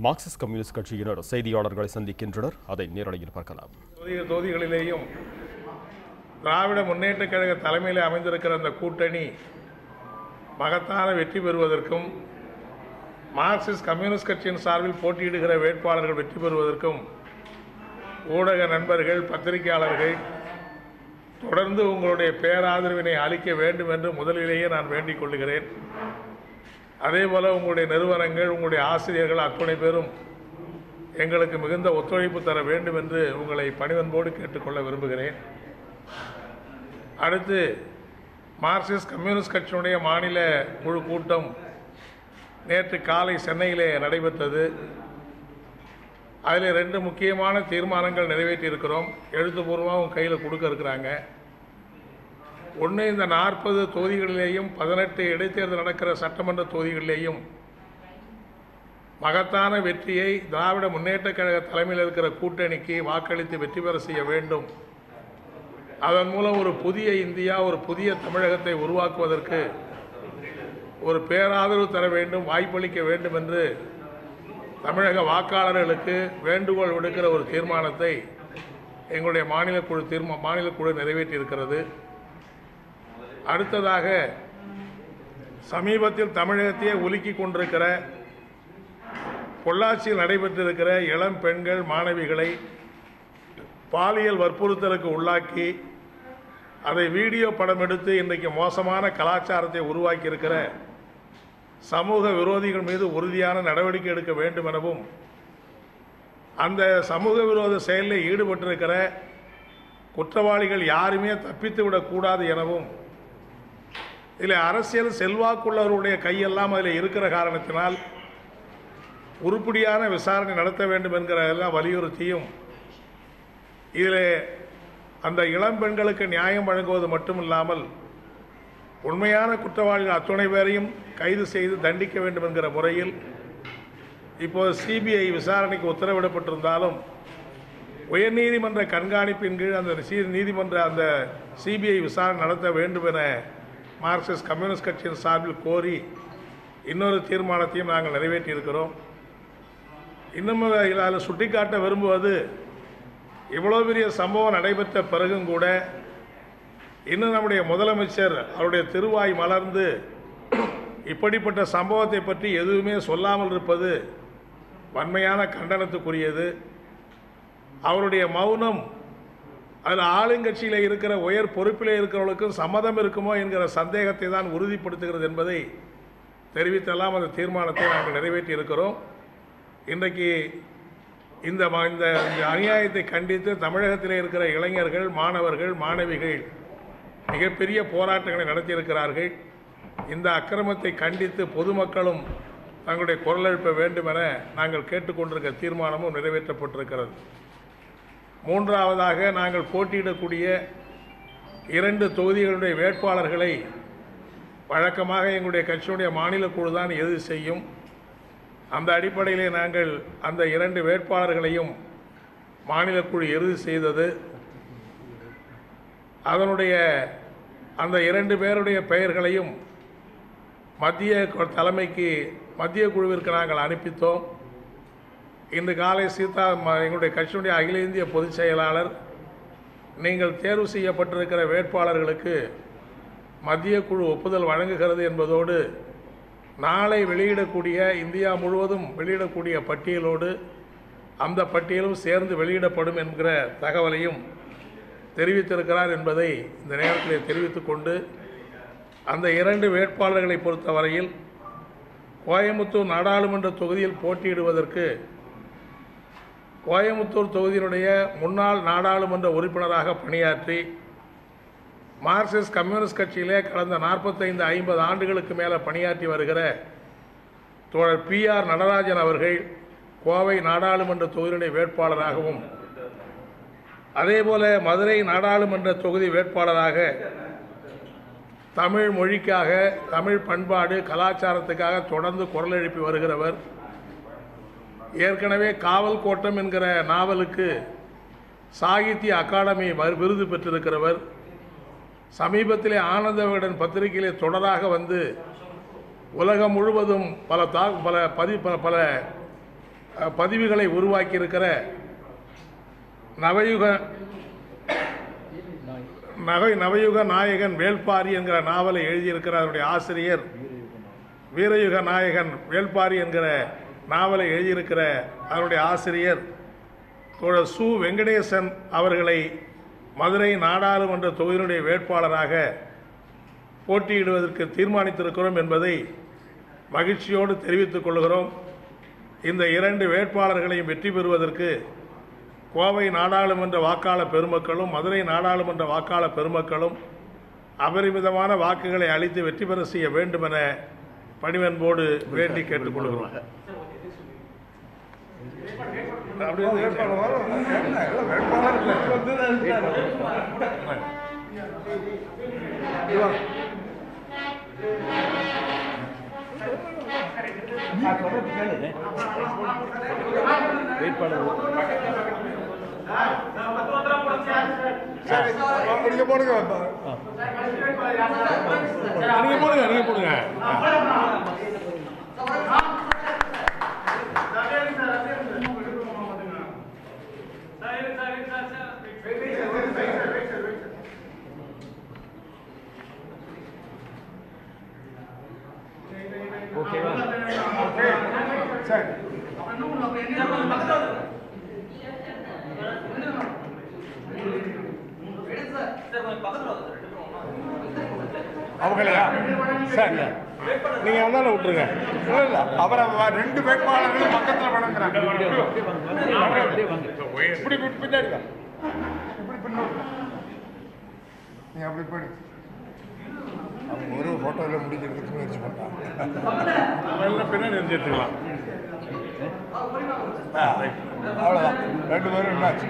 Marxist communist கட்சியினர் செய்தியாளர்களை சந்திக்கின்றனர். அதை நேரலையில் பார்க்கலாம். தொகுதிகளிலேயும் திராவிட முன்னேற்றக் கழக தலைமையில் அமைந்திருக்கிற அந்த கூட்டணி மகத்தான வெற்றி பெறுவதற்கும் மார்க்சிஸ்ட் கம்யூனிஸ்ட் கட்சியின் சார்பில் போட்டியிடுகிற வேட்பாளர்கள் வெற்றி பெறுவதற்கும் ஊடக நண்பர்கள், பத்திரிகையாளர்கள் தொடர்ந்து உங்களுடைய பேராதரவினை அளிக்க வேண்டும் என்று முதலிலேயே நான் வேண்டிக் கொள்கிறேன். அதேபோல் உங்களுடைய நிறுவனங்கள், உங்களுடைய ஆசிரியர்கள் அத்துணை பேரும் எங்களுக்கு மிகுந்த ஒத்துழைப்பு தர வேண்டும் என்று உங்களை பணிவன்போடு கேட்டுக்கொள்ள விரும்புகிறேன். அடுத்து, மார்க்சிஸ்ட் கம்யூனிஸ்ட் கட்சியினுடைய மாநில குழு கூட்டம் நேற்று காலை சென்னையிலே நடைபெற்றது. அதில் 2 முக்கியமான தீர்மானங்கள் நிறைவேற்றியிருக்கிறோம். எழுத்துப்பூர்வமாக உங்கள் கையில் கொடுக்க இருக்கிறாங்க. ஒன்று, இந்த 40 தொகுதிகளிலேயும் 18 இடைத்தேர்தல் நடக்கிற சட்டமன்ற தொகுதிகளிலேயும் மகத்தான வெற்றியை திராவிட முன்னேற்றக் கழக தலைமையில் இருக்கிற கூட்டணிக்கு வாக்களித்து வெற்றி பெற செய்ய வேண்டும். அதன் மூலம் ஒரு புதிய இந்தியா, ஒரு புதிய தமிழகத்தை உருவாக்குவதற்கு ஒரு பேராதரவு தர வேண்டும், வாய்ப்பளிக்க வேண்டும் என்று தமிழக வாக்காளர்களுக்கு வேண்டுகோள் விடுக்கிற ஒரு தீர்மானத்தை எங்களுடைய மாநில குழு நிறைவேற்றியிருக்கிறது. அடுத்ததாக, சமீபத்தில் தமிழகத்தையே உலுக்கி கொண்டிருக்கிற பொள்ளாச்சியில் நடைபெற்றிருக்கிற இளம் பெண்கள், மாணவிகளை பாலியல் வற்புறுத்தலுக்கு உள்ளாக்கி அதை வீடியோ படம் எடுத்து இன்றைக்கு மோசமான கலாச்சாரத்தை உருவாக்கி இருக்கிற சமூக விரோதிகள் மீது உறுதியான நடவடிக்கை எடுக்க வேண்டும் எனவும், அந்த சமூக விரோத செயலில் ஈடுபட்டிருக்கிற குற்றவாளிகள் யாருமே தப்பித்து விடக்கூடாது எனவும், இதில் அரசியல் செல்வாக்குள்ளவருடைய கையெல்லாம் அதில் இருக்கிற காரணத்தினால் உருப்படியான விசாரணை நடத்த வேண்டும் என்கிற எல்லாம் வலியுறுத்தியும், இதில் அந்த இளம் பெண்களுக்கு நியாயம் வழங்குவது மட்டுமில்லாமல் உண்மையான குற்றவாளிகள் அத்துணை பேரையும் கைது செய்து தண்டிக்க வேண்டும் என்கிற முறையில் இப்போது சிபிஐ விசாரணைக்கு உத்தரவிடப்பட்டிருந்தாலும் உயர்நீதிமன்ற கண்காணிப்பின் கீழ் அந்த சிபிஐ விசாரணை நடத்த வேண்டும் என மார்க்சிஸ்ட் கம்யூனிஸ்ட் கட்சியின் சார்பில் கோரி இன்னொரு தீர்மானத்தையும் நாங்கள் நிறைவேற்றியிருக்கிறோம். இன்னும் அதில் சுட்டிக்காட்ட விரும்புவது, இவ்வளோ பெரிய சம்பவம் நடைபெற்ற பிறகும் கூட இன்னும் நம்முடைய முதலமைச்சர் அவருடைய திருவாய் மலர்ந்து இப்படிப்பட்ட சம்பவத்தை பற்றி எதுவுமே சொல்லாமல் இருப்பது வன்மையான கண்டனத்துக்குரியது. அவருடைய மௌனம் அதில் ஆளுங்கட்சியில் இருக்கிற உயர் பொறுப்பில் இருக்கிறவர்களுக்கும் சம்மதம் இருக்குமோ என்கிற சந்தேகத்தை தான் உறுதிப்படுத்துகிறது என்பதை தெரிவித்தெல்லாம் அந்த தீர்மானத்தை நாங்கள் நிறைவேற்றி இருக்கிறோம். இன்றைக்கு இந்த அநியாயத்தை கண்டித்து தமிழகத்தில் இருக்கிற இளைஞர்கள், மாணவர்கள், மாணவிகள் மிகப்பெரிய போராட்டங்களை நடத்தியிருக்கிறார்கள். இந்த அக்கிரமத்தை கண்டித்து பொதுமக்களும் தங்களுடைய குரல் எழுப்ப வேண்டும் என நாங்கள் கேட்டுக்கொண்டிருக்கிற தீர்மானமும் நிறைவேற்றப்பட்டிருக்கிறது. மூன்றாவதாக, நாங்கள் போட்டியிடக்கூடிய 2 தொகுதிகளுடைய வேட்பாளர்களை வழக்கமாக எங்களுடைய கட்சியுடைய மாநில குழு தான் இறுதி செய்யும். அந்த அடிப்படையிலே நாங்கள் அந்த 2 வேட்பாளர்களையும் மாநில குழு இறுதி செய்தது. அதனுடைய அந்த 2 பேருடைய பெயர்களையும் மத்திய தலைமைக்கு, மத்திய குழுவிற்கு நாங்கள் அனுப்பித்தோம். இன்று காலை எங்களுடைய கட்சியுடைய அகில இந்திய பொதுச் செயலாளர், நீங்கள் தேர்வு செய்யப்பட்டிருக்கிற வேட்பாளர்களுக்கு மத்திய குழு ஒப்புதல் வழங்குகிறது என்பதோடு நாளை வெளியிடக்கூடிய, இந்தியா முழுவதும் வெளியிடக்கூடிய பட்டியலோடு அந்த பட்டியலும் சேர்ந்து வெளியிடப்படும் என்கிற தகவலையும் தெரிவித்திருக்கிறார் என்பதை இந்த நேரத்தில் தெரிவித்துக்கொண்டு, அந்த 2 வேட்பாளர்களை பொறுத்தவரையில் கோயமுத்தூர் நாடாளுமன்ற தொகுதியில் போட்டியிடுவதற்கு கோயமுத்தூர் தொகுதியினுடைய முன்னாள் நாடாளுமன்ற உறுப்பினராக பணியாற்றி மார்க்சிஸ்ட் கம்யூனிஸ்ட் கட்சியிலே கடந்த 45-50 ஆண்டுகளுக்கு மேலே பணியாற்றி வருகிற தோழர் PR நடராஜன் அவர்கள் கோவை நாடாளுமன்ற தொகுதியினுடைய வேட்பாளராகவும், அதேபோல மதுரை நாடாளுமன்ற தொகுதி வேட்பாளராக தமிழ் மொழிக்காக, தமிழ் பண்பாடு கலாச்சாரத்துக்காக தொடர்ந்து குரல் எழுப்பி வருகிறவர். ஏற்கனவே காவல் கோட்டம் என்கிற நாவலுக்கு சாகித்ய அகாடமி விருது பெற்றிருக்கிறவர். சமீபத்திலே ஆனந்த விகடன் பத்திரிகையிலே தொடராக வந்து உலகம் முழுவதும் பல பதிவுகளை உருவாக்கியிருக்கிற நவயுக நாயகன் வேள்பாரி என்கிற நாவலை எழுதியிருக்கிற அதனுடைய ஆசிரியர், வீரயுக நாயகன் வேள்பாரி என்கிற நாவலை எழுதியிருக்கிற அதனுடைய ஆசிரியர் தோழர் சு. வெங்கடேசன் அவர்களை மதுரை நாடாளுமன்ற தொகுதியினுடைய வேட்பாளராக போட்டியிடுவதற்கு தீர்மானித்திருக்கிறோம் என்பதை மகிழ்ச்சியோடு தெரிவித்துக் கொள்கிறோம். இந்த 2 வேட்பாளர்களையும் வெற்றி பெறுவதற்கு கோவை நாடாளுமன்ற வாக்காளர் பெருமக்களும் மதுரை நாடாளுமன்ற வாக்காளர் பெருமக்களும் அபரிமிதமான வாக்குகளை அளித்து வெற்றி பெற செய்ய வேண்டும் என பணிவன்போடு வேண்டி கேட்டுக்கொள்கிறோம். நீங்க போடுங்க. ஓகேவா? சரி. அவங்களையா? சரி, நீங்க வந்தாலும் விட்டுருங்க. இல்ல அவரை 2 வேட்பாளர்களும் பக்கத்துல வணங்குறாங்க. இப்படி பின்னாடி தான், இப்படி பின்னாடி நீங்க அப்படி போய் அவங்க ஒரு போட்டோவில் முடிக்கிறதுக்கு முயற்சி பண்ணாங்க. பின்னாடி எடுத்துக்கலாம். அவ்வளோதான், 2 பேரும் என்னாச்சு?